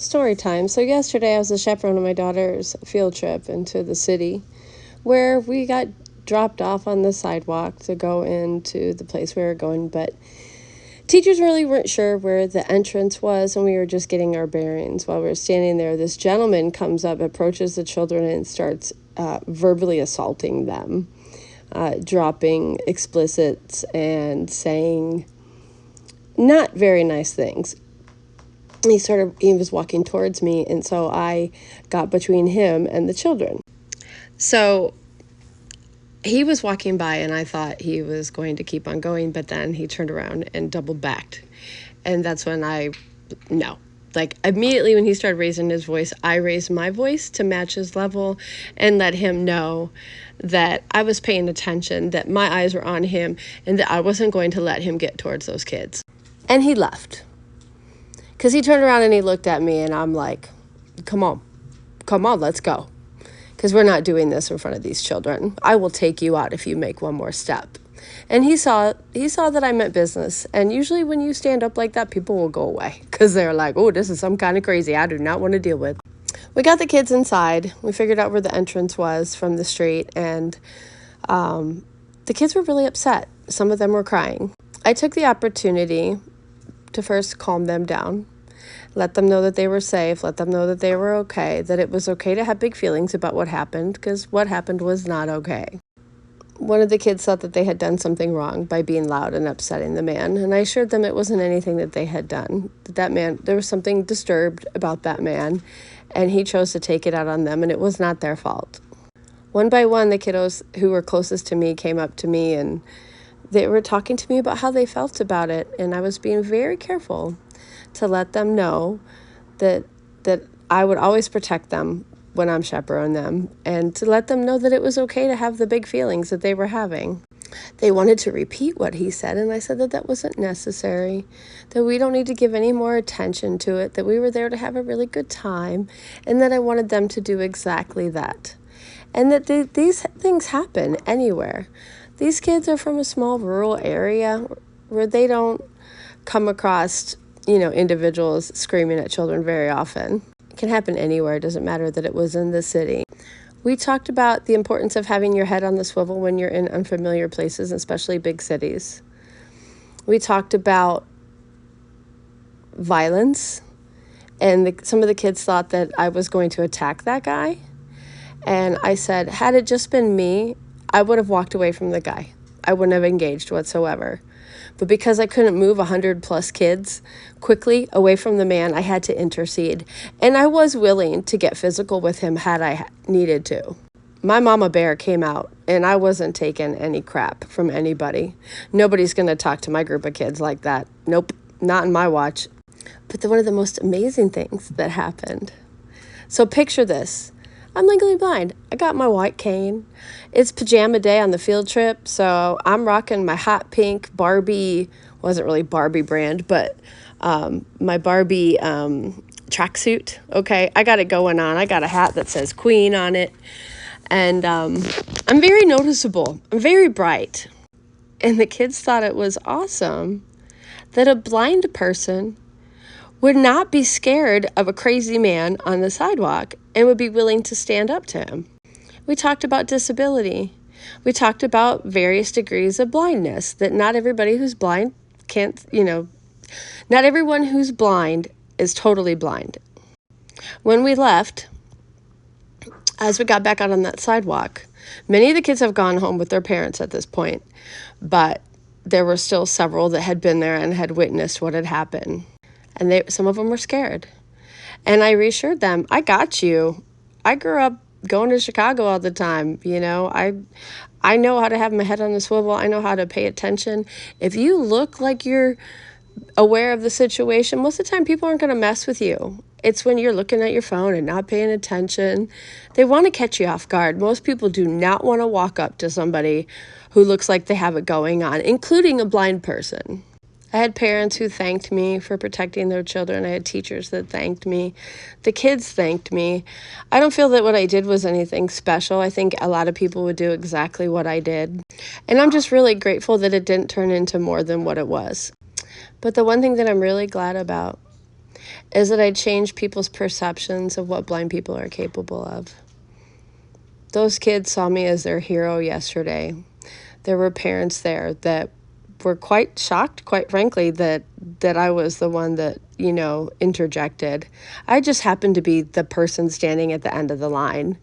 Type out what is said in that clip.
Story time. So yesterday I was the chaperone of my daughter's field trip into the city where we got dropped off on the sidewalk to go into the place we were going, but teachers really weren't sure where the entrance was, and we were just getting our bearings. While we were standing there, this gentleman comes up, approaches the children, and starts verbally assaulting them, dropping explicits and saying not very nice things. He was walking towards me, and so I got between him and the children. So he was walking by, and I thought he was going to keep on going, but then he turned around and double backed. And that's when immediately when he started raising his voice, I raised my voice to match his level and let him know that I was paying attention, that my eyes were on him, and that I wasn't going to let him get towards those kids. And he left. Because he turned around and he looked at me, and I'm like, come on, let's go. Because we're not doing this in front of these children. I will take you out if you make one more step. And he saw that I meant business. And usually when you stand up like that, people will go away. Because they're like, oh, this is some kind of crazy I do not want to deal with. We got the kids inside. We figured out where the entrance was from the street. And the kids were really upset. Some of them were crying. I took the opportunity to first calm them down. Let them know that they were safe, let them know that they were okay, that it was okay to have big feelings about what happened, because what happened was not okay. One of the kids thought that they had done something wrong by being loud and upsetting the man, and I assured them it wasn't anything that they had done. That man, there was something disturbed about that man, and he chose to take it out on them, and it was not their fault. One by one, the kiddos who were closest to me came up to me, and they were talking to me about how they felt about it, and I was being very careful to let them know that I would always protect them when I'm chaperoning them, and to let them know that it was okay to have the big feelings that they were having. They wanted to repeat what he said, and I said that wasn't necessary, that we don't need to give any more attention to it, that we were there to have a really good time, and that I wanted them to do exactly that. And that these things happen anywhere. These kids are from a small rural area where they don't come across individuals screaming at children very often. It can happen anywhere. It doesn't matter that it was in the city. We talked about the importance of having your head on the swivel when you're in unfamiliar places, especially big cities. We talked about violence, and some of the kids thought that I was going to attack that guy. And I said, had it just been me, I would have walked away from the guy. I wouldn't have engaged whatsoever. But because I couldn't move 100+ kids quickly away from the man, I had to intercede. And I was willing to get physical with him had I needed to. My mama bear came out, and I wasn't taking any crap from anybody. Nobody's going to talk to my group of kids like that. Nope, not in my watch. But one of the most amazing things that happened. So picture this. I'm legally blind. I got my white cane. It's pajama day on the field trip, so I'm rocking my hot pink Barbie, wasn't really Barbie brand, but my Barbie tracksuit. Okay, I got it going on. I got a hat that says Queen on it, and I'm very noticeable. I'm very bright. And the kids thought it was awesome that a blind person would not be scared of a crazy man on the sidewalk and would be willing to stand up to him. We talked about disability. We talked about various degrees of blindness, that not everybody who's blind not everyone who's blind is totally blind. When we left, as we got back out on that sidewalk, many of the kids have gone home with their parents at this point, but there were still several that had been there and had witnessed what had happened. And some of them were scared. And I reassured them, I got you. I grew up going to Chicago all the time. I know how to have my head on the swivel. I know how to pay attention. If you look like you're aware of the situation, most of the time people aren't going to mess with you. It's when you're looking at your phone and not paying attention. They want to catch you off guard. Most people do not want to walk up to somebody who looks like they have it going on, including a blind person. I had parents who thanked me for protecting their children. I had teachers that thanked me. The kids thanked me. I don't feel that what I did was anything special. I think a lot of people would do exactly what I did. And I'm just really grateful that it didn't turn into more than what it was. But the one thing that I'm really glad about is that I change people's perceptions of what blind people are capable of. Those kids saw me as their hero yesterday. There were parents there that were quite shocked, quite frankly, that I was the one that, interjected. I just happened to be the person standing at the end of the line.